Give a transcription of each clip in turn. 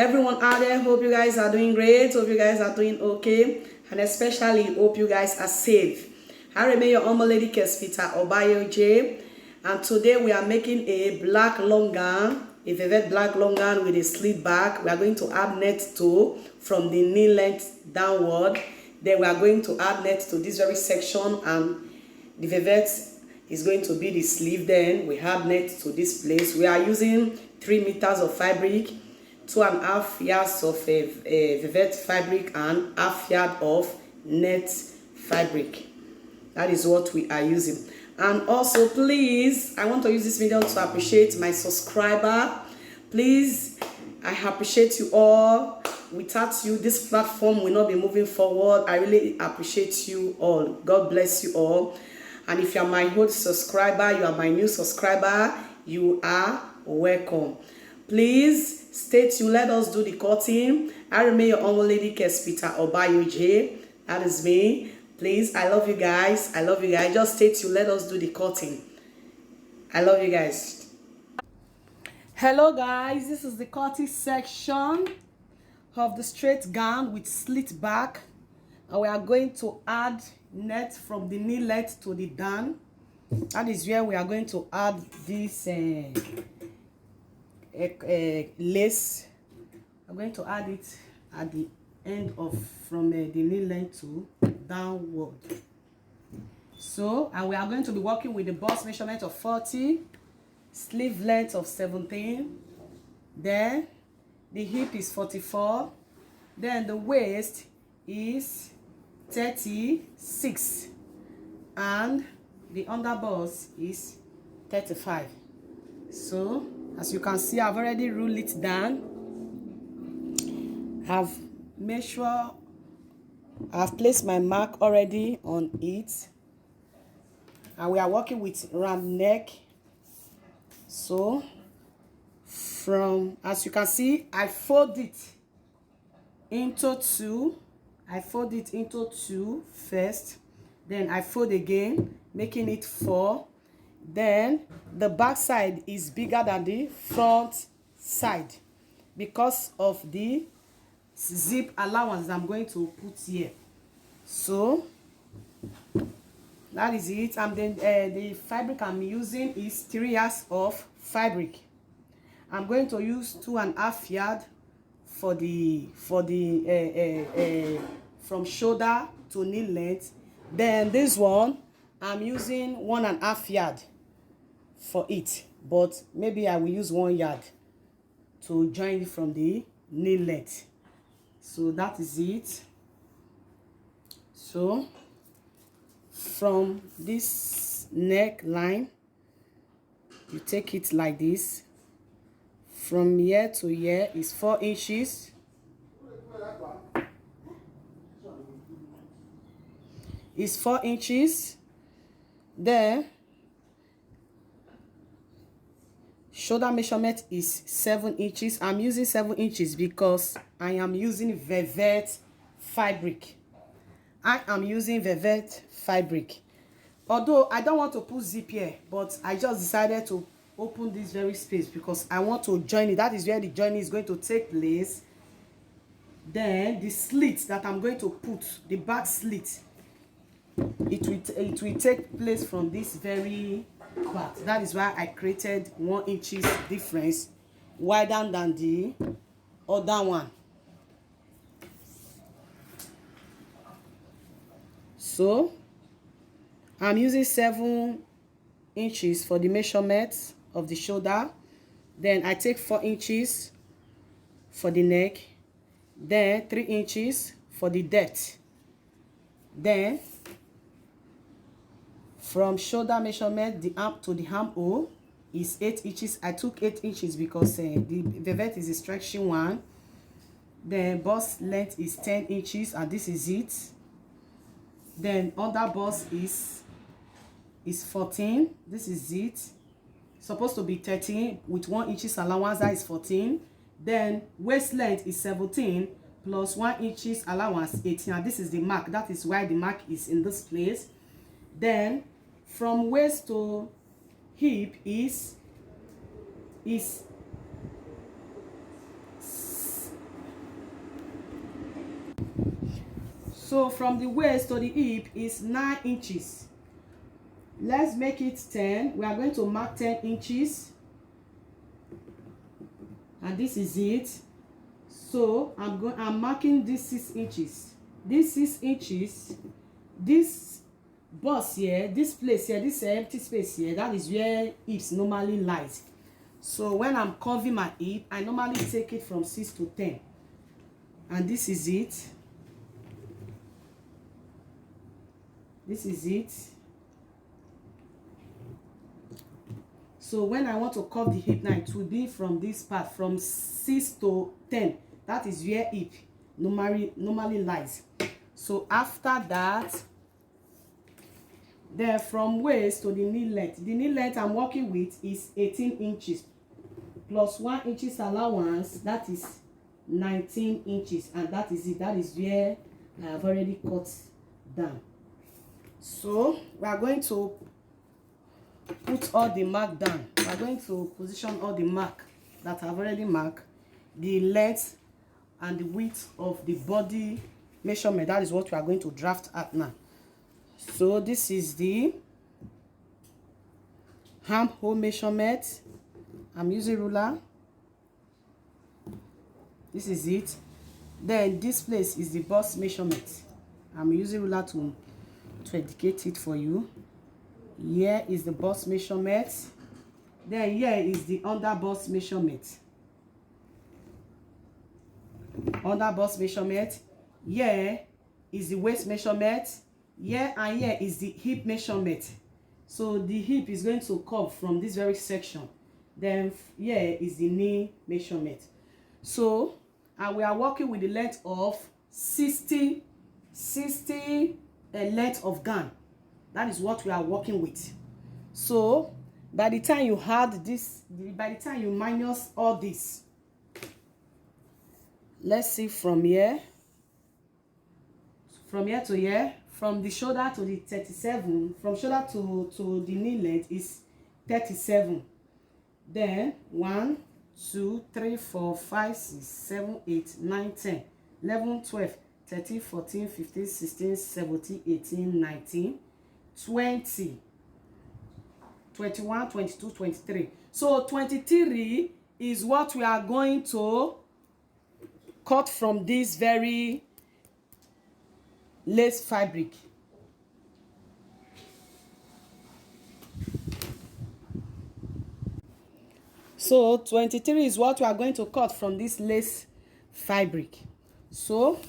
everyone out there. Hope you guys are doing great. Hope you guys are doing okay. And especially hope you guys are safe. I remain your humble lady Kespita Obayo J. And today we are making a black long gown, a velvet black long gown with a slit back. We are going to add net toe from the knee length downward. Then we are going to add net to this very section, and the velvet is going to be the sleeve. Then we have net to this place. We are using 3 meters of fabric, 2.5 yards of velvet fabric, and half yard of net fabric. That is what we are using. And also, please, I want to use this video to appreciate my subscriber. Please, I appreciate you all. Without you, this platform will not be moving forward. I really appreciate you all. God bless you all. And if you are my old subscriber, you are my new subscriber, you are welcome. Please stay tuned. Let us do the cutting. I remain your humble lady Kespita Obayo J. That is me. Please, I love you guys. I love you guys. Just stay tuned. Let us do the cutting. I love you guys. Hello guys. This is the cutting section of the straight gown with slit back. And we are going to add net from the knee length to the down. That is where we are going to add this lace. I'm going to add it at the end of from the knee length to downward. So, and we are going to be working with the bust measurement of 40, sleeve length of 17, then the hip is 44, then the waist is 36, and the underbust is 35. So as you can see, I've already ruled it down. I've made sure I've placed my mark already on it, and we are working with round neck. So from, as you can see, I fold it into two. I fold it into 2 first, then I fold again, making it 4. Then the back side is bigger than the front side because of the zip allowance I'm going to put here. So that is it. And then the fabric I'm using is 3 yards of fabric. I'm going to use 2.5 yards for the from shoulder to knee length. Then this one I'm using 1.5 yard for it, but maybe I will use 1 yard to join it from the knee length. So that is it. So from this neckline, you take it like this. From here to here is 4 inches. It's 4 inches. Then shoulder measurement is 7 inches. I'm using 7 inches because I am using velvet fabric. I am using velvet fabric. Although I don't want to put zip here, but I just decided to open this very space because I want to join it. That is where the joining is going to take place. Then the slit that I'm going to put, the back slit, it will take place from this very part. That is why I created 1 inches difference wider than the other one. So I'm using 7 inches for the measurement of the shoulder. Then I take 4 inches for the neck, then 3 inches for the depth. Then from shoulder measurement, the arm to the armhole is 8 inches. I took 8 inches because the velvet is a stretching one. The bust length is 10 inches, and this is it. Then under bust is 14. This is it. Supposed to be 13 with 1 inches allowance. That is 14. Then waist length is 17 plus 1 inches allowance, 18. And this is the mark. That is why the mark is in this place. Then from waist to hip is So from the waist to the hip is 9 inches. Let's make it 10. We are going to mark 10 inches. And this is it. So I'm marking this 6 inches. This 6 inches, this bust here, this place here, this empty space here, that is where hips normally lies. So when I'm curving my hip, I normally take it from 6 to 10. And this is it. This is it. So when I want to curve the hip now, it will be from this part, from 6 to 10. That is where hip normally lies. So after that, then from waist to the knee length. The knee length I'm working with is 18 inches. Plus 1 inches allowance, that is 19 inches. And that is it. That is where I have already cut down. So we are going to put all the mark down. We are going to position all the mark that I've already marked, the length and the width of the body measurement. That is what we are going to draft at now. So this is the armhole measurement. I'm using ruler. This is it. Then this place is the bust measurement. I'm using ruler to indicate it for you. Here is the bust measurement. Then here is the under bust measurement. Under bust measurement. Here is the waist measurement. Here and here is the hip measurement. So the hip is going to curve from this very section. Then here is the knee measurement. So and we are working with the length of 60 length of gown. That is what we are working with. So by the time you add this, by the time you minus all this, let's see from here to here, from the shoulder to the 37, from shoulder to the knee length is 37. Then 1 2 3 4 5 6 7 8 9 10 11 12 13 14 15 16 17 18 19 20 21 22 23. So 23 is what we are going to cut from this very lace fabric. So 23 is what we are going to cut from this lace fabric. So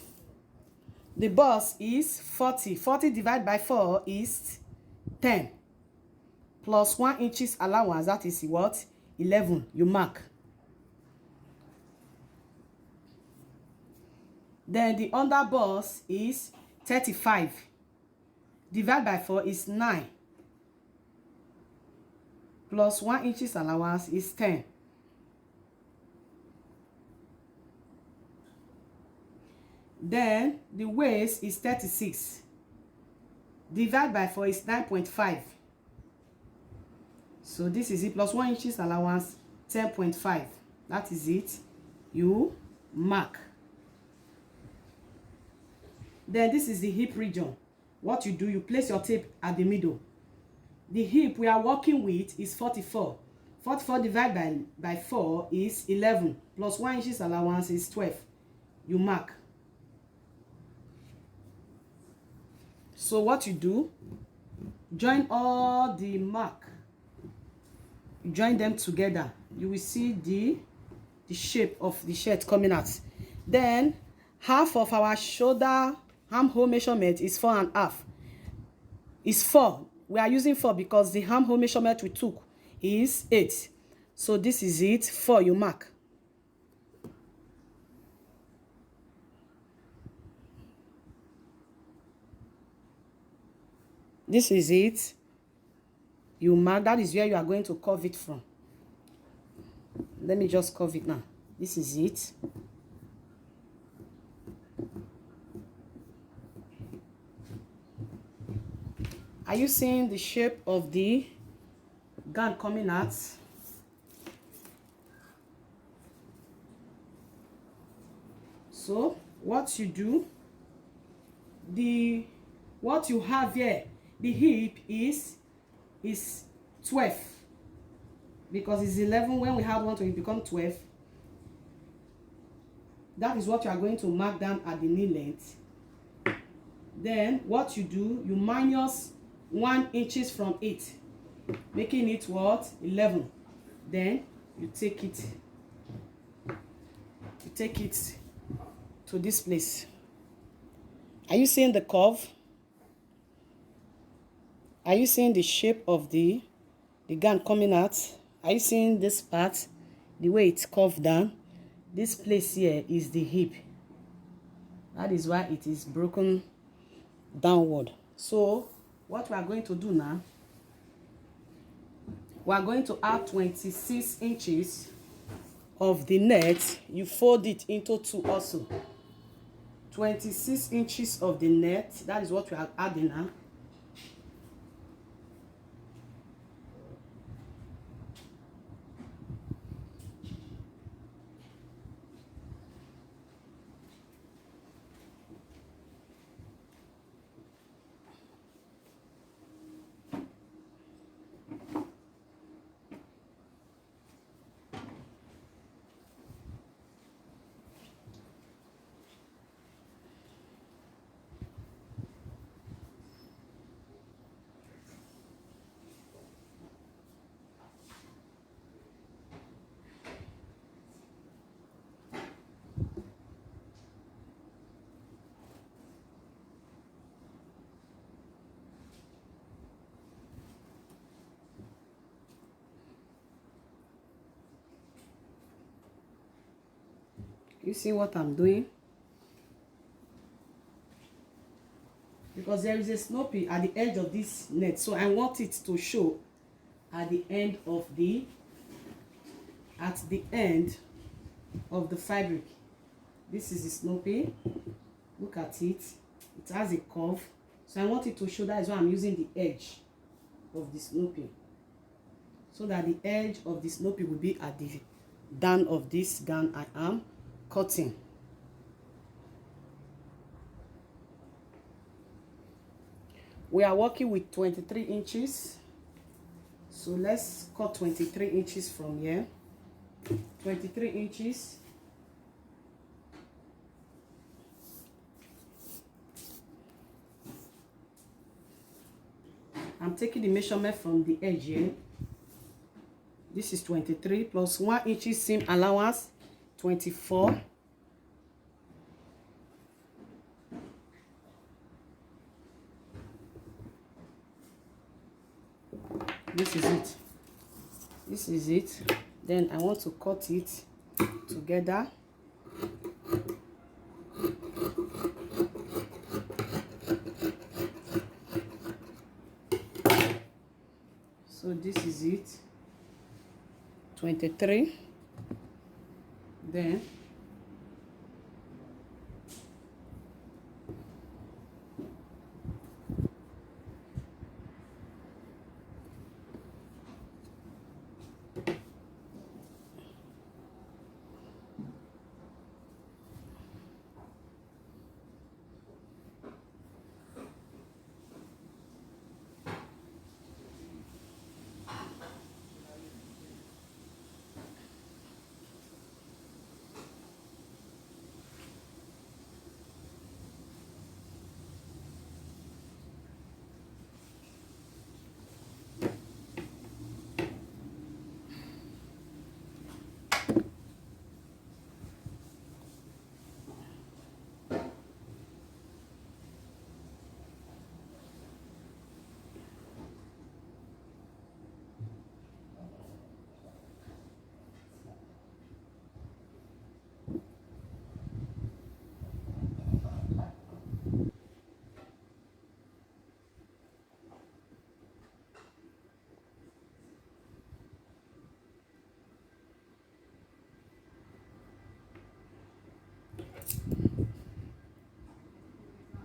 the bust is 40. 40 divided by 4 is 10. Plus 1 inches allowance, that is what? 11. You mark. Then the under bust is 35. Divided by 4 is 9. Plus 1 inches allowance is 10. Then the waist is 36. Divided by 4 is 9.5. So this is it. Plus 1 inches allowance, 10.5. That is it. You mark. Then this is the hip region. What you do, you place your tape at the middle. The hip we are working with is 44. 44 divided by 4 is 11. Plus 1 inches allowance is 12. You mark. So what you do, join all the mark. You join them together. You will see the shape of the shirt coming out. Then half of our shoulder armhole measurement is 4.5. It's 4. We are using 4 because the armhole measurement we took is 8. So this is it. 4, you mark. This is it. You mark. That is where you are going to curve it from. Let me just curve it now. This is it. Are you seeing the shape of the gown coming out? So what you do, the what you have here, the hip is 12, because it's 11. When we add 1 to it, become 12. That is what you are going to mark down at the knee length. Then what you do, you minus 1 inches from it, making it what? 11. Then you take it to this place. Are you seeing the curve? Are you seeing the shape of the gown coming out? Are you seeing this part, the way it's curved down? This place here is the hip. That is why it is broken downward. So what we are going to do now, we are going to add 26 inches of the net. You fold it into 2 also. 26 inches of the net, that is what we are adding now. You see what I'm doing? Because there is a snoopy at the edge of this net, so I want it to show at the end of the fabric. This is the snoopy. Look at it. It has a curve, so I want it to show. That is why I'm using the edge of the snoopy, so that the edge of the snoopy will be at the down of this gown I am cutting. We are working with 23 inches, so let's cut 23 inches from here. 23 inches. I'm taking the measurement from the edge here. This is 23 plus 1 inch seam allowance, 24. This is it. This is it. Then I want to cut it together. So this is it. 23. Then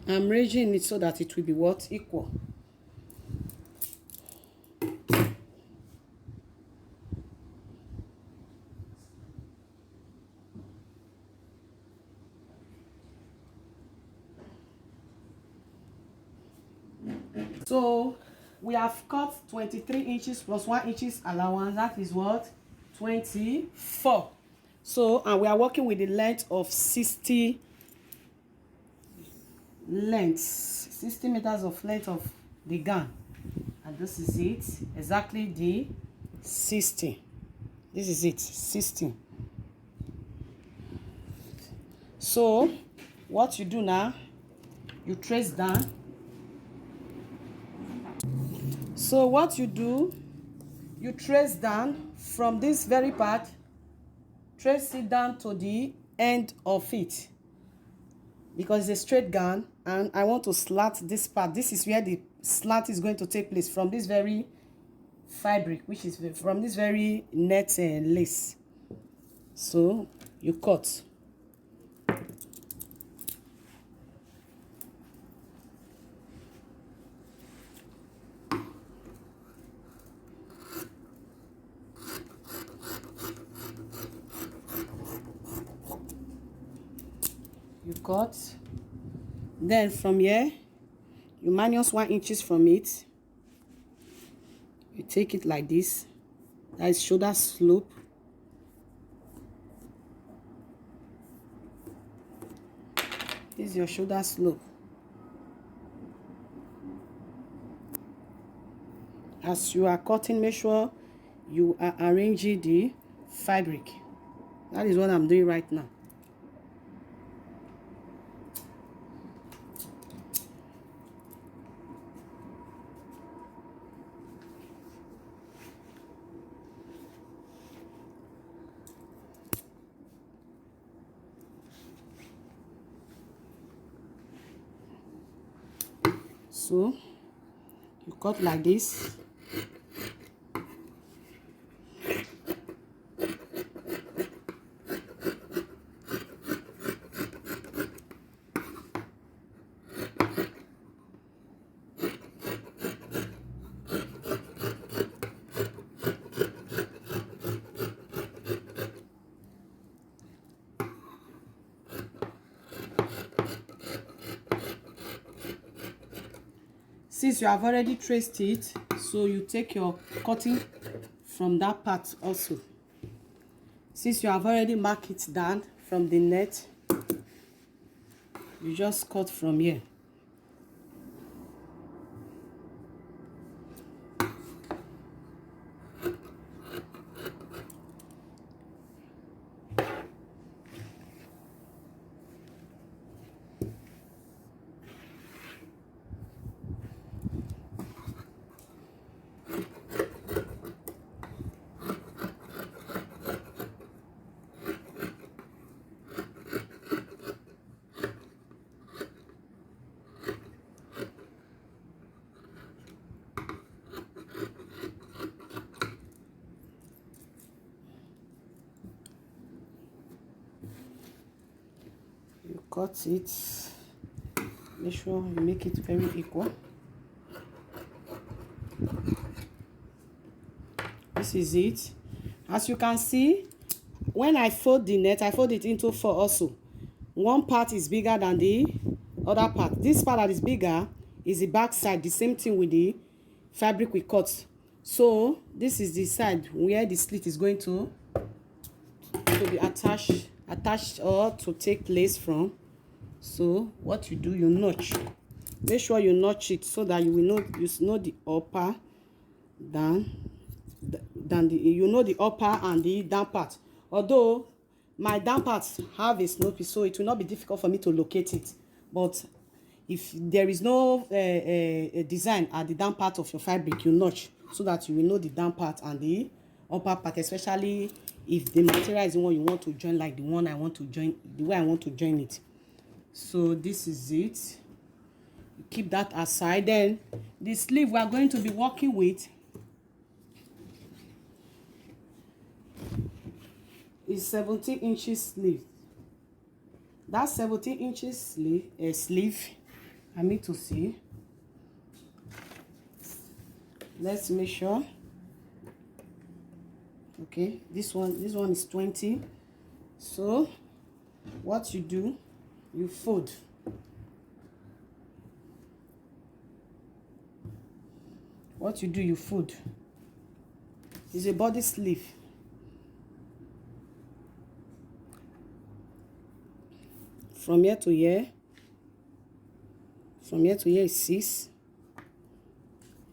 I'm arranging it so that it will be what? Equal. So we have cut 23 inches plus 1 inches allowance. That is what? 24. So, and we are working with the length of 60 meters of length of the gown. And this is it. Exactly the 60. This is it. 60. So, what you do now, you trace down. So what you do, you trace down from this very part, trace it down to the end of it, because it's a straight gown and I want to slat this part. This is where the slat is going to take place, from this very fabric, which is from this very net and lace. So you cut. You cut. Then from here you minus 1 inches from it. You take it like this. That is shoulder slope. This is your shoulder slope. As you are cutting, make sure you are arranging the fabric. That is what I'm doing right now. So you cut like this. Since you have already traced it, so you take your cutting from that part also. Since you have already marked it down from the net, you just cut from here. You cut it. Make sure you make it very equal. This is it. As you can see, when I fold the net, I fold it into 4 also. One part is bigger than the other part. This part that is bigger is the back side. The same thing with the fabric we cut. So this is the side where the slit is going to be attached or to take place from. So what you do, you notch. Make sure you notch it so that you will know the upper than the upper and the down part. Although my down parts have a slope, so it will not be difficult for me to locate it. But if there is no design at the down part of your fabric, you notch so that you will know the down part and the upper part, especially if the material is the one you want to join, like the one I want to join, the way I want to join it. So this is it. You keep that aside. Then the sleeve we are going to be working with is 17 inches sleeve. That 17 inches sleeve, I need to see. Let's make sure. Okay, this one is 20. So what you do, you fold. What you do, you fold. It's a body sleeve. From here to here. From here to here is 6.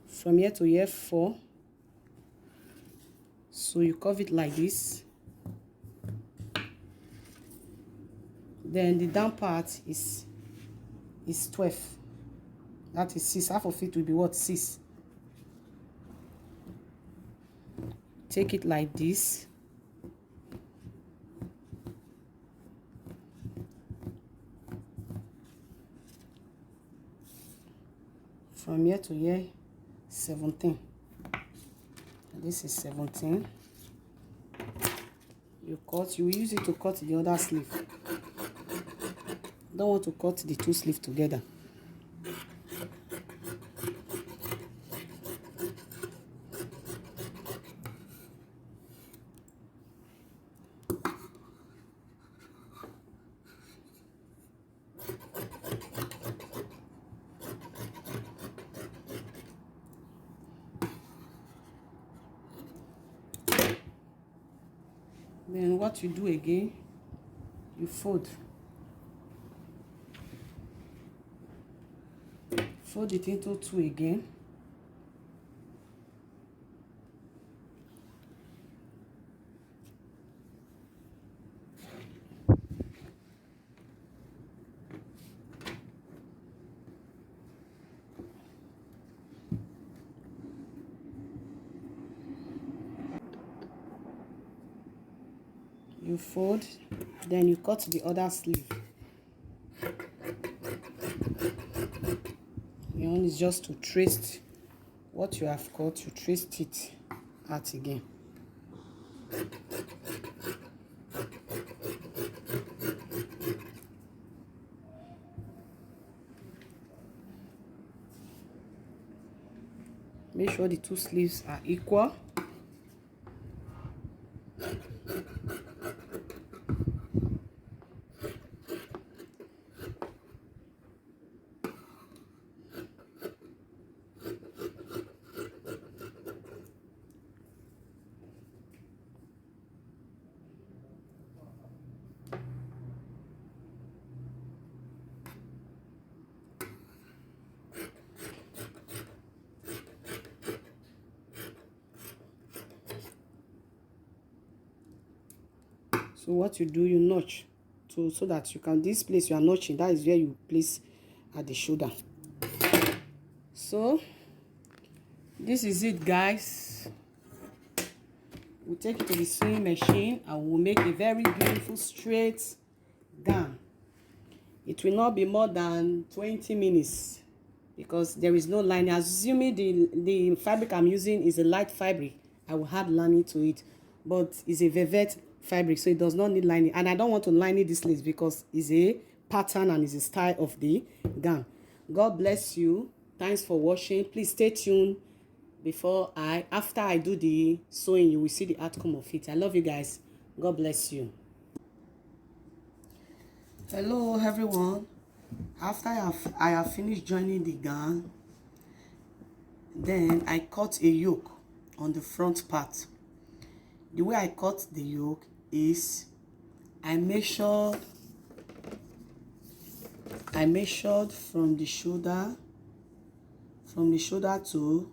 From here to here 4. So you curve it like this. Then the down part is 12. That is 6. Half of it will be what? 6. Take it like this. From here to here, 17. This is 17. You will use it to cut the other sleeve. Don't want to cut the two sleeves together. Then what you do again, you fold. Fold it into 2 again. You fold, then you cut the other sleeve. Your own is just to trace what you have cut, you trace it out again. Make sure the two sleeves are equal. So what you do, you notch so that you can, this place you are notching, that is where you place at the shoulder. So this is it, guys. We'll take it to the sewing machine and we'll make a very beautiful straight gown. It will not be more than 20 minutes because there is no lining. Assuming the fabric I'm using is a light fabric, I will add lining to it, but it's a velvet fabric, so it does not need lining. And I don't want to line this lace because it's a pattern and it's a style of the gown. God bless you. Thanks for watching. Please stay tuned. After I do the sewing, you will see the outcome of it. I love you guys. God bless you. Hello everyone. After I have finished joining the gown, then I cut a yoke on the front part. The way I cut the yoke is I measured from the shoulder to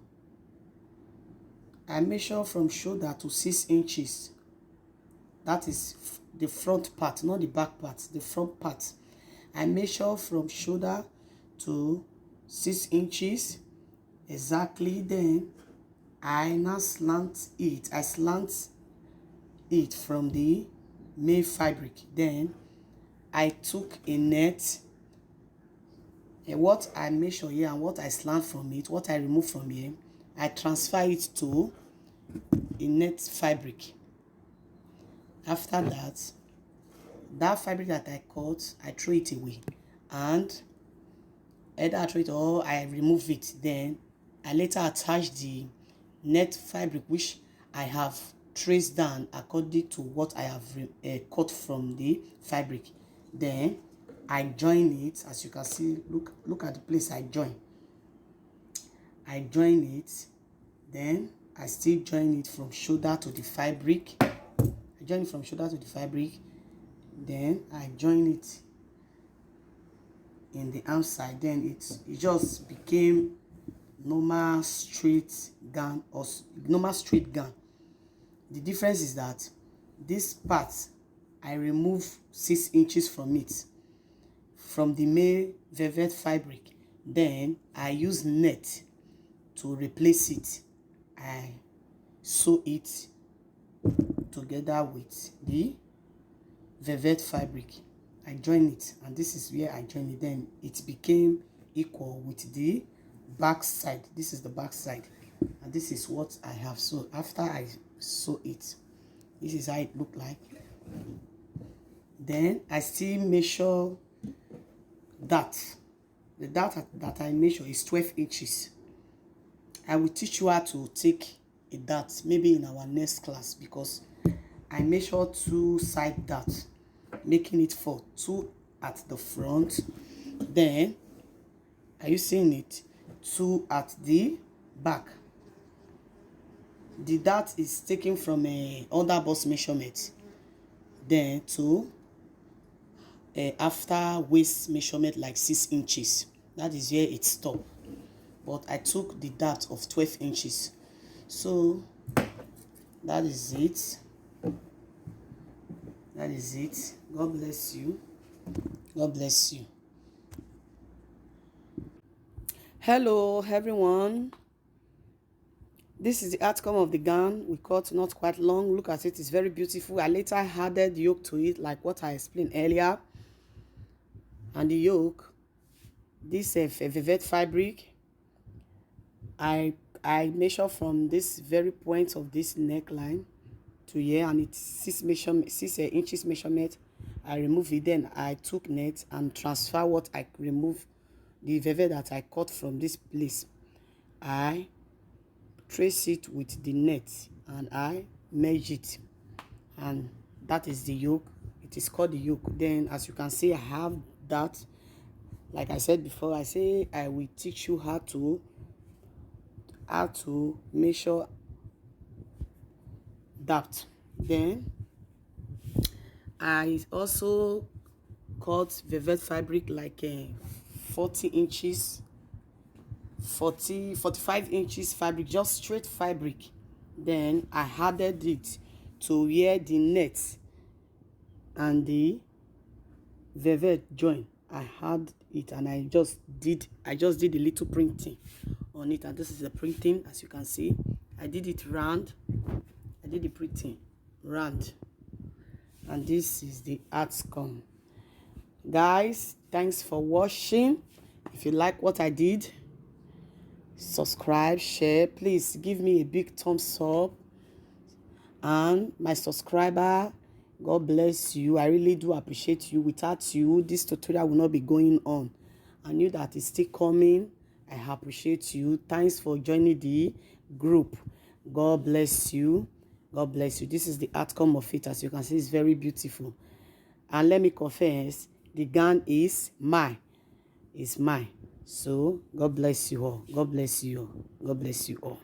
I measure from shoulder to 6 inches. That is the front part, not the back part, the front part. I measure from shoulder to 6 inches exactly. Then I now slant it. I slant it from the main fabric. Then I took a net, and what I measure here and what I slant from it, what I remove from here, I transfer it to a net fabric. After that, that fabric that I cut, I throw it away, and either I throw it or I remove it. Then I later attach the net fabric which I have traced down according to what I have cut from the fabric. Then I join it. As you can see, look at the place I join it. Then I still join it from shoulder to the fabric. I join it from shoulder to the fabric. Then I join it in the outside. Then it just became normal straight gown or normal straight gown. The difference is that this part I remove 6 inches from it, from the male velvet fabric. Then I use net to replace it. I sew it together with the velvet fabric. I join it, and this is where I join it. Then it became equal with the back side. This is the back side, and this is what I have. So after I sew it, this is how it look like. Then I still measure that. The dart that I measure is 12 inches. I will teach you how to take a dart maybe in our next class, because I measure 2 side darts, making it 4, 2 at the front. Then are you seeing it? 2 at the back. The dart is taken from a under bust measurement, then to after waist measurement, like 6 inches. That is where it stopped. But I took the dart of 12 inches. So that is it. That is it. God bless you. God bless you. Hello everyone. This is the outcome of the gown. We cut not quite long. Look at it. It's very beautiful. I later added yoke to it, like what I explained earlier. And the yoke, this velvet fabric, I measure from this very point of this neckline to here, and it's 6 inches measurement. I remove it. Then I took net and transfer what I remove, the velvet that I cut from this place. I trace it with the net and I merge it, and that is the yoke. It is called the yoke. Then as you can see, I have that. Like I said before, I say I will teach you how to measure that. Then I also cut velvet fabric like 40 inches, 45 inches fabric, just straight fabric. Then I added it to where the net and the velvet join. I had it, and I just did a little printing on it, and this is the printing. As you can see, I did it round. I did the printing round, and this is the outcome. Guys, thanks for watching. If you like what I did, subscribe, share. Please give me a big thumbs up. And my subscriber, God bless you. I really do appreciate you. Without you, this tutorial will not be going on. I knew that it's still coming. I appreciate you. Thanks for joining the group. God bless you. God bless you. This is the outcome of it. As you can see, it's very beautiful. And let me confess, the gown is mine. It's mine. So God bless you all. God bless you all. God bless you all.